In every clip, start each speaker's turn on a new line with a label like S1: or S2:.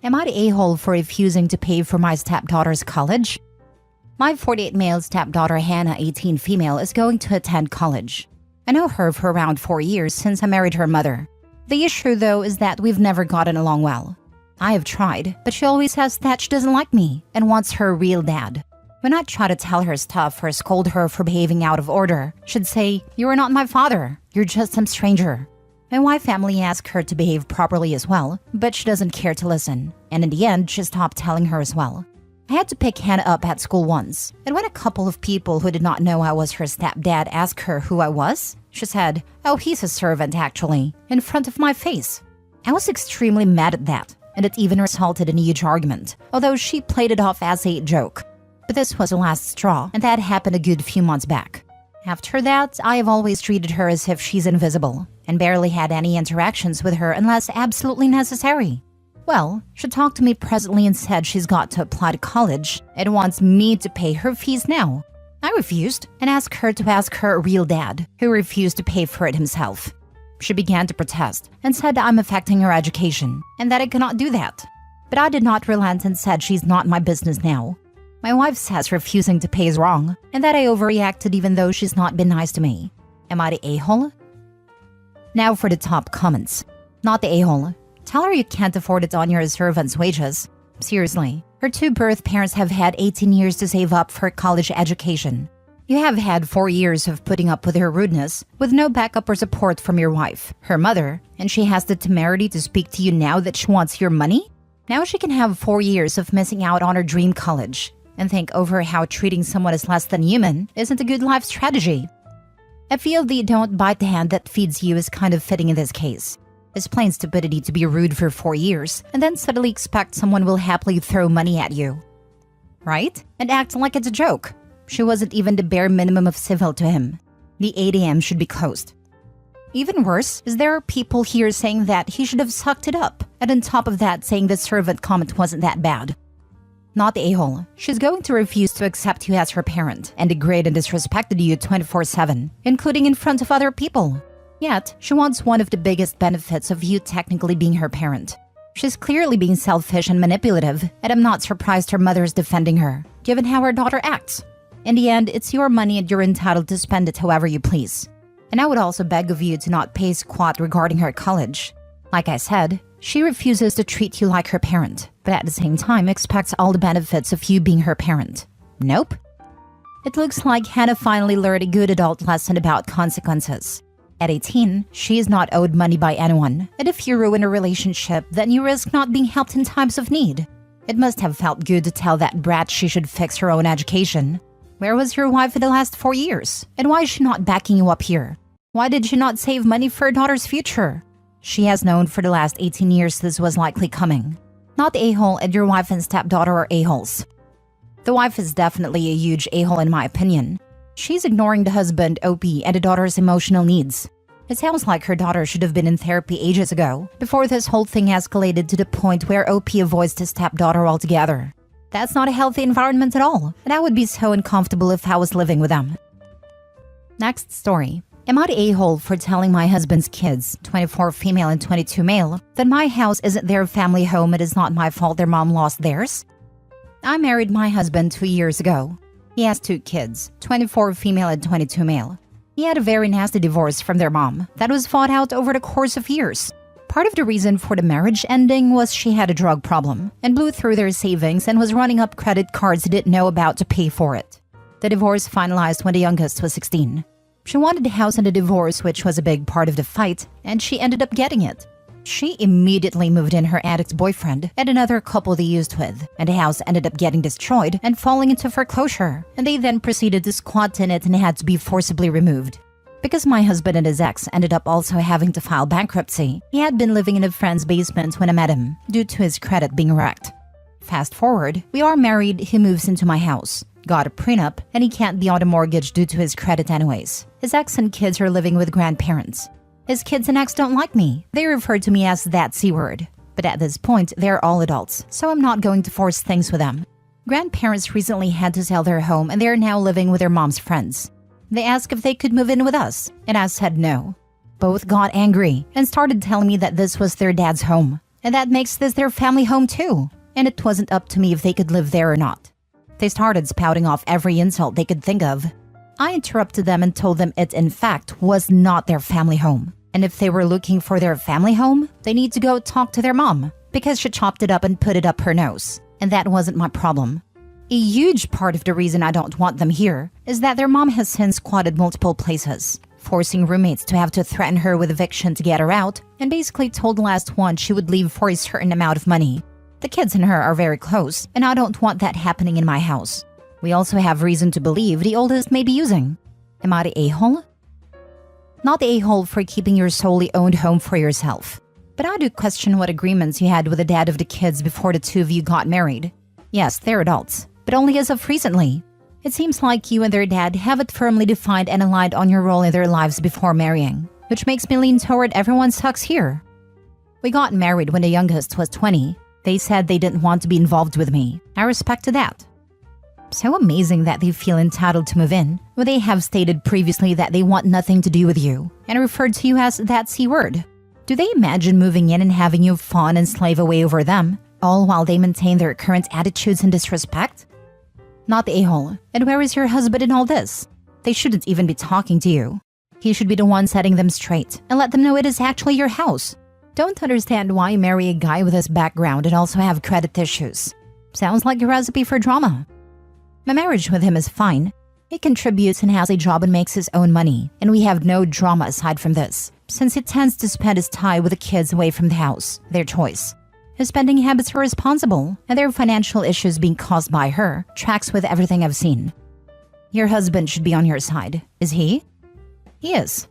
S1: Am I the a-hole for refusing to pay for my stepdaughter's college? My 48 male stepdaughter Hannah, 18 female, is going to attend college. I know her for around 4 years since I married her mother. The issue, though, is that we've never gotten along well. I have tried, but she always says that she doesn't like me and wants her real dad. When I try to tell her stuff or scold her for behaving out of order, she'd say, "You are not my father, you're just some stranger." My wife family asked her to behave properly as well, but she doesn't care to listen, and in the end, she stopped telling her as well. I had to pick Hannah up at school once, and when a couple of people who did not know I was her stepdad asked her who I was, she said, "Oh, he's a servant actually," in front of my face. I was extremely mad at that, and it even resulted in a huge argument, although she played it off as a joke. But this was the last straw, and that happened a good few months back. After that, I have always treated her as if she's invisible, and barely had any interactions with her unless absolutely necessary. Well, she talked to me presently and said she's got to apply to college and wants me to pay her fees now. I refused and asked her to ask her real dad, who refused to pay for it himself. She began to protest and said I'm affecting her education and that I cannot do that. But I did not relent and said she's not my business now. My wife says refusing to pay is wrong and that I overreacted even though she's not been nice to me. Am I the a-hole? Now for the top comments. Not the a-hole. Tell her you can't afford it on your servant's wages. Seriously, her 2 birth parents have had 18 years to save up for college education. You have had 4 years of putting up with her rudeness, with no backup or support from your wife, her mother, and she has the temerity to speak to you now that she wants your money? Now she can have 4 years of missing out on her dream college, and think over how treating someone as less than human isn't a good life strategy. I feel the "don't bite the hand that feeds you" is kind of fitting in this case. It's plain stupidity to be rude for 4 years and then suddenly expect someone will happily throw money at you. Right? And act like it's a joke. She wasn't even the bare minimum of civil to him. The ATM should be closed. Even worse is there are people here saying that he should have sucked it up, and on top of that saying the servant comment wasn't that bad. Not the a-hole. She's going to refuse to accept you as her parent and degrade and disrespected you 24/7, including in front of other people. Yet, she wants one of the biggest benefits of you technically being her parent. She's clearly being selfish and manipulative, and I'm not surprised her mother is defending her, given how her daughter acts. In the end, it's your money and you're entitled to spend it however you please. And I would also beg of you to not pay squat regarding her college. Like I said, she refuses to treat you like her parent, but at the same time expects all the benefits of you being her parent. Nope. It looks like Hannah finally learned a good adult lesson about consequences. At 18, she is not owed money by anyone, and if you ruin a relationship, then you risk not being helped in times of need. It must have felt good to tell that brat she should fix her own education. Where was your wife for the last 4 years? And why is she not backing you up here? Why did she not save money for her daughter's future? She has known for the last 18 years this was likely coming. Not the a-hole, and your wife and stepdaughter are a-holes. The wife is definitely a huge a-hole in my opinion. She's ignoring the husband, OP, and the daughter's emotional needs. It sounds like her daughter should have been in therapy ages ago, before this whole thing escalated to the point where OP avoids the stepdaughter altogether. That's not a healthy environment at all, and I would be so uncomfortable if I was living with them. Next story. Am I the a-hole for telling my husband's kids, 24 female and 22 male, that my house isn't their family home and it's not my fault their mom lost theirs? I married my husband 2 years ago. He has 2 kids, 24 female and 22 male. He had a very nasty divorce from their mom that was fought out over the course of years. Part of the reason for the marriage ending was she had a drug problem and blew through their savings and was running up credit cards they didn't know about to pay for it. The divorce finalized when the youngest was 16. She wanted the house and the divorce, which was a big part of the fight, and she ended up getting it. She immediately moved in her addict's boyfriend and another couple they used with, and the house ended up getting destroyed and falling into foreclosure, and they then proceeded to squat in it and had to be forcibly removed. Because my husband and his ex ended up also having to file bankruptcy, he had been living in a friend's basement when I met him, due to his credit being wrecked. Fast forward, we are married, he moves into my house, got a prenup, and he can't be on a mortgage due to his credit anyways. His ex and kids are living with grandparents. His kids and ex don't like me. They refer to me as that C-word. But at this point, they're all adults, so I'm not going to force things with them. Grandparents recently had to sell their home and they're now living with their mom's friends. They asked if they could move in with us, and I said no. Both got angry and started telling me that this was their dad's home. and that makes this their family home too. And it wasn't up to me if they could live there or not. They started spouting off every insult they could think of. I interrupted them and told them it, in fact, was not their family home. And if they were looking for their family home, they need to go talk to their mom, because she chopped it up and put it up her nose. And that wasn't my problem. A huge part of the reason I don't want them here is that their mom has since squatted multiple places, forcing roommates to have to threaten her with eviction to get her out, and basically told the last one she would leave for a certain amount of money. The kids and her are very close, and I don't want that happening in my house. We also have reason to believe the oldest may be using. Am I the a-hole? Not the a-hole for keeping your solely owned home for yourself. But I do question what agreements you had with the dad of the kids before the two of you got married. Yes, they're adults, but only as of recently. It seems like you and their dad have it firmly defined and aligned on your role in their lives before marrying, which makes me lean toward everyone sucks here. We got married when the youngest was 20. They said they didn't want to be involved with me. I respected that. So amazing that they feel entitled to move in, when they have stated previously that they want nothing to do with you, and referred to you as that C word. Do they imagine moving in and having you fawn and slave away over them, all while they maintain their current attitudes and disrespect? Not the a-hole. And where is your husband in all this? They shouldn't even be talking to you. He should be the one setting them straight, and let them know it is actually your house. Don't understand why you marry a guy with this background and also have credit issues. Sounds like a recipe for drama. My marriage with him is fine. He contributes and has a job and makes his own money, and we have no drama aside from this, since he tends to spend his time with the kids away from the house, their choice. His spending habits are responsible, and their financial issues being caused by her tracks with everything I've seen. Your husband should be on your side, is he? He is.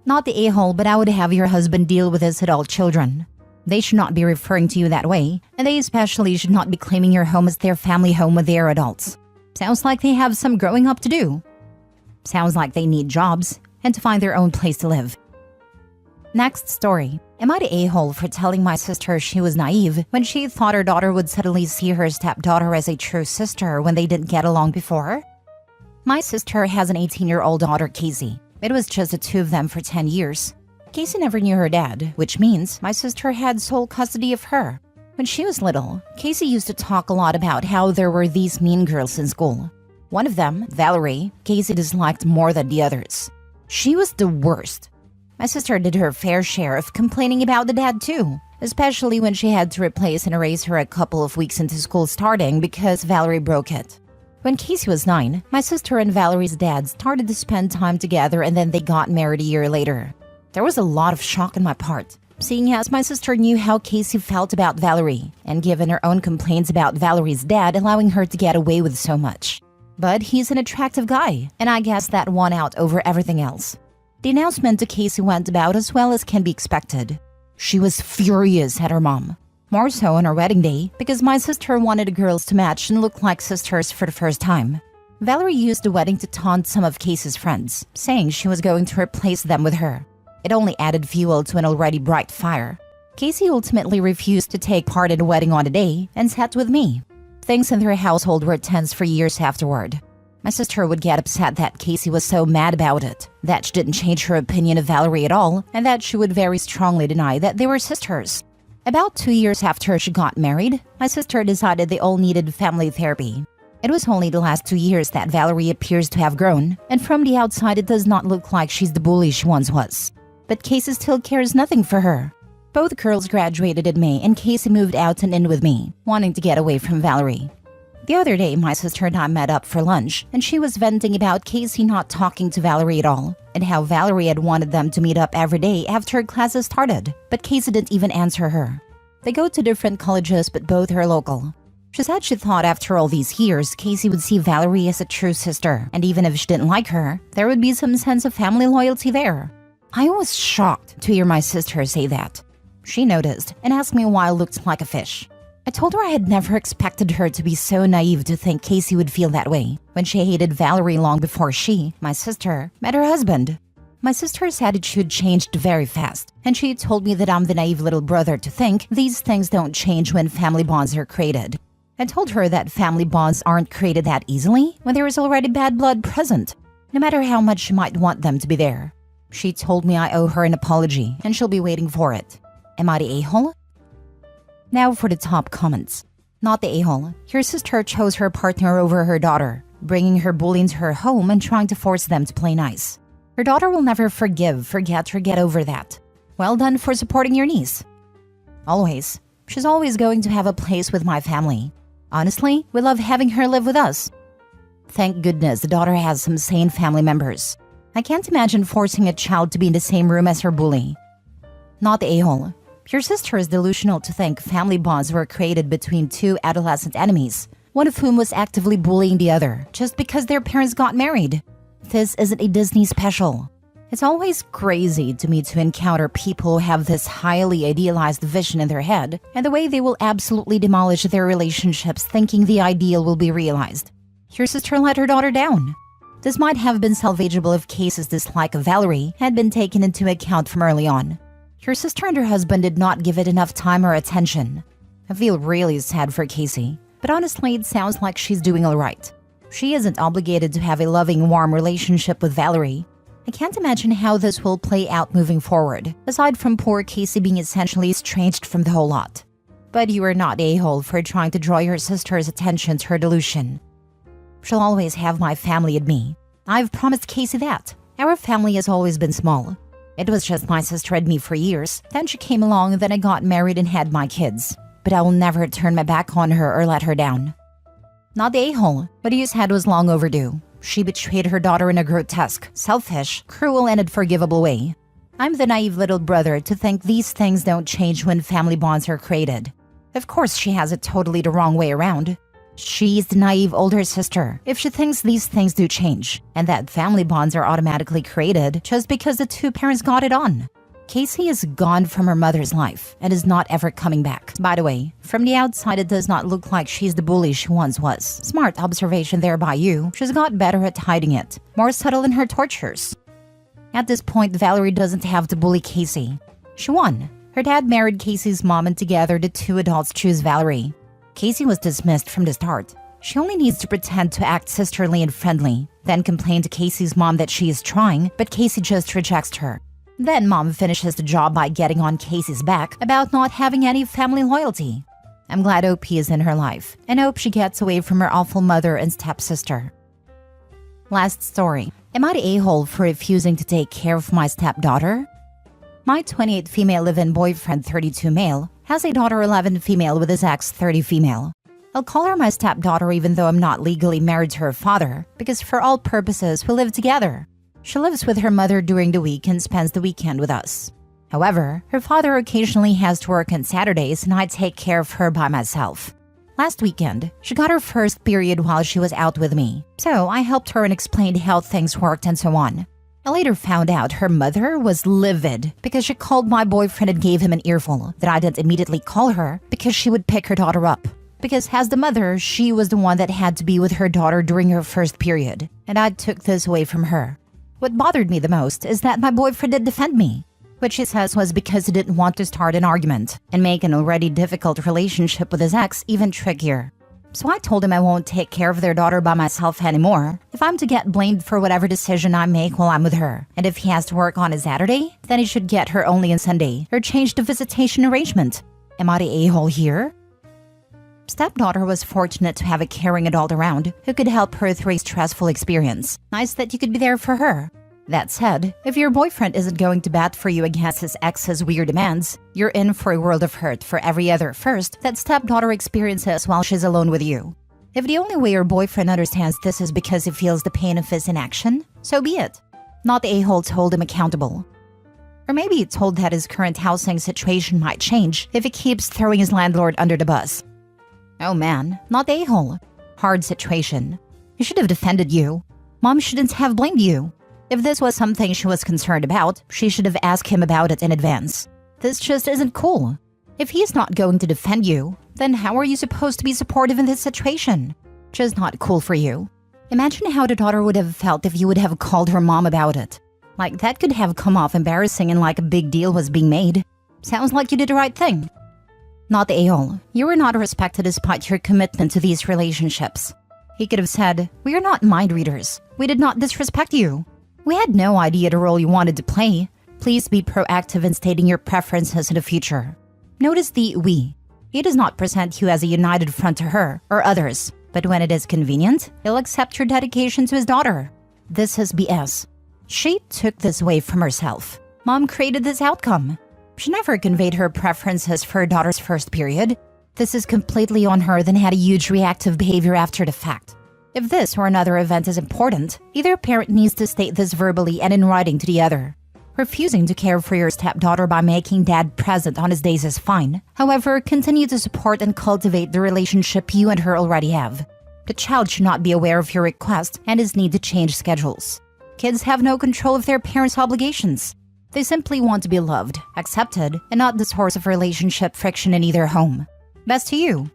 S1: Not the a-hole, but I would have your husband deal with his adult children. They should not be referring to you that way, and they especially should not be claiming your home as their family home when they are adults. Sounds like they have some growing up to do. Sounds like they need jobs and to find their own place to live. Next story. Am I the a-hole for telling my sister she was naive when she thought her daughter would suddenly see her stepdaughter as a true sister when they didn't get along before? My sister has an 18-year-old daughter, Casey. It was just the two of them for 10 years. Casey never knew her dad, which means my sister had sole custody of her. When she was little, Casey used to talk a lot about how there were these mean girls in school. One of them, Valerie, Casey disliked more than the others. She was the worst. My sister did her fair share of complaining about the dad too, especially when she had to replace and erase her a couple of weeks into school starting because Valerie broke it. When Casey was 9, my sister and Valerie's dad started to spend time together, and then they got married a year later. There was a lot of shock on my part, seeing as my sister knew how Casey felt about Valerie, and given her own complaints about Valerie's dad allowing her to get away with so much. But he's an attractive guy, and I guess that won out over everything else. The announcement to Casey went about as well as can be expected. She was furious at her mom. More so on her wedding day, because my sister wanted the girls to match and look like sisters for the first time. Valerie used the wedding to taunt some of Casey's friends, saying she was going to replace them with her. It only added fuel to an already bright fire. Casey ultimately refused to take part in the wedding on the day and sat with me. Things in their household were tense for years afterward. My sister would get upset that Casey was so mad about it, that she didn't change her opinion of Valerie at all, and that she would very strongly deny that they were sisters. About 2 years after she got married, my sister decided they all needed family therapy. It was only the last 2 years that Valerie appears to have grown, and from the outside it does not look like she's the bully she once was. But Casey still cares nothing for her. Both girls graduated in May, and Casey moved out and in with me, wanting to get away from Valerie. The other day, my sister and I met up for lunch, and she was venting about Casey not talking to Valerie at all, and how Valerie had wanted them to meet up every day after classes started, but Casey didn't even answer her. They go to different colleges, but both are local. She said she thought after all these years, Casey would see Valerie as a true sister, and even if she didn't like her, there would be some sense of family loyalty there. I was shocked to hear my sister say that. She noticed and asked me why I looked like a fish. I told her I had never expected her to be so naive to think Casey would feel that way when she hated Valerie long before she, my sister, met her husband. My sister's attitude changed very fast, and she told me that I'm the naive little brother to think these things don't change when family bonds are created. I told her that family bonds aren't created that easily when there is already bad blood present, no matter how much she might want them to be there. She told me I owe her an apology, and she'll be waiting for it. Am I the a-hole? Now for the top comments. Not the a-hole. Your sister chose her partner over her daughter, bringing her bully into her home and trying to force them to play nice. Her daughter will never forgive, forget, or get over that. Well done for supporting your niece. Always. She's always going to have a place with my family. Honestly, we love having her live with us. Thank goodness the daughter has some sane family members. I can't imagine forcing a child to be in the same room as her bully. Not the a-hole. Your sister is delusional to think family bonds were created between two adolescent enemies, one of whom was actively bullying the other just because their parents got married. This isn't a Disney special. It's always crazy to me to encounter people who have this highly idealized vision in their head and the way they will absolutely demolish their relationships thinking the ideal will be realized. Your sister let her daughter down. This might have been salvageable if Casey's dislike of Valerie had been taken into account from early on. Your sister and her husband did not give it enough time or attention. I feel really sad for Casey, but honestly it sounds like she's doing alright. She isn't obligated to have a loving, warm relationship with Valerie. I can't imagine how this will play out moving forward, aside from poor Casey being essentially estranged from the whole lot. But you are not a-hole for trying to draw your sister's attention to her delusion. She'll always have my family and me. I've promised Casey that. Our family has always been small. It was just my sister and me for years. Then she came along, then I got married and had my kids. But I will never turn my back on her or let her down. Not the a-hole. What you said was long overdue. She betrayed her daughter in a grotesque, selfish, cruel, and unforgivable way. I'm the naive little brother to think these things don't change when family bonds are created. Of course she has it totally the wrong way around. She's the naive older sister if she thinks these things do change, and that family bonds are automatically created just because the two parents got it on. Casey is gone from her mother's life and is not ever coming back. By the way, from the outside it does not look like she's the bully she once was. Smart observation there by you. She's got better at hiding it, more subtle in her tortures. At this point, Valerie doesn't have to bully Casey. She won. Her dad married Casey's mom and together the two adults choose Valerie. Casey was dismissed from the start. She only needs to pretend to act sisterly and friendly, then complain to Casey's mom that she is trying, but Casey just rejects her. Then mom finishes the job by getting on Casey's back about not having any family loyalty. I'm glad OP is in her life, and hope she gets away from her awful mother and stepsister. Last story. Am I the a-hole for refusing to take care of my stepdaughter? My 28 female live-in boyfriend, 32 male, has a daughter 11 female with his ex 30 female. I'll call her my stepdaughter even though I'm not legally married to her father, because for all purposes we live together. She lives with her mother during the week and spends the weekend with us. However, her father occasionally has to work on Saturdays and I take care of her by myself. Last weekend, she got her first period while she was out with me, so I helped her and explained how things worked and so on. I later found out her mother was livid because she called my boyfriend and gave him an earful that I didn't immediately call her because she would pick her daughter up. Because as the mother, she was the one that had to be with her daughter during her first period, and I took this away from her. What bothered me the most is that my boyfriend did defend me, which he says was because he didn't want to start an argument and make an already difficult relationship with his ex even trickier. So I told him I won't take care of their daughter by myself anymore if I'm to get blamed for whatever decision I make while I'm with her. And if he has to work on a Saturday, then he should get her only on Sunday or change the visitation arrangement. Am I the a-hole here? Stepdaughter was fortunate to have a caring adult around who could help her through a stressful experience. Nice that you could be there for her. That said, if your boyfriend isn't going to bat for you against his ex's weird demands, you're in for a world of hurt for every other first that stepdaughter experiences while she's alone with you. If the only way your boyfriend understands this is because he feels the pain of his inaction, so be it. Not the a-hole to hold him accountable. Or maybe he told that his current housing situation might change if he keeps throwing his landlord under the bus. Oh man, not the a-hole. Hard situation. He should have defended you. Mom shouldn't have blamed you. If this was something she was concerned about, she should have asked him about it in advance. This just isn't cool. If he's not going to defend you, then how are you supposed to be supportive in this situation? Just not cool for you. Imagine how the daughter would have felt if you would have called her mom about it. Like that could have come off embarrassing and like a big deal was being made. Sounds like you did the right thing. Not the a-hole. You were not respected despite your commitment to these relationships. He could have said, "We are not mind readers. We did not disrespect you. We had no idea the role you wanted to play. Please be proactive in stating your preferences in the future." Notice the we. He does not present you as a united front to her or others, but when it is convenient, he'll accept your dedication to his daughter. This is BS. She took this away from herself. Mom created this outcome. She never conveyed her preferences for her daughter's first period. This is completely on her, then had a huge reactive behavior after the fact. If this or another event is important, either parent needs to state this verbally and in writing to the other. Refusing to care for your stepdaughter by making dad present on his days is fine. However, continue to support and cultivate the relationship you and her already have. The child should not be aware of your request and his need to change schedules. Kids have no control of their parents' obligations. They simply want to be loved, accepted, and not the source of relationship friction in either home. Best to you.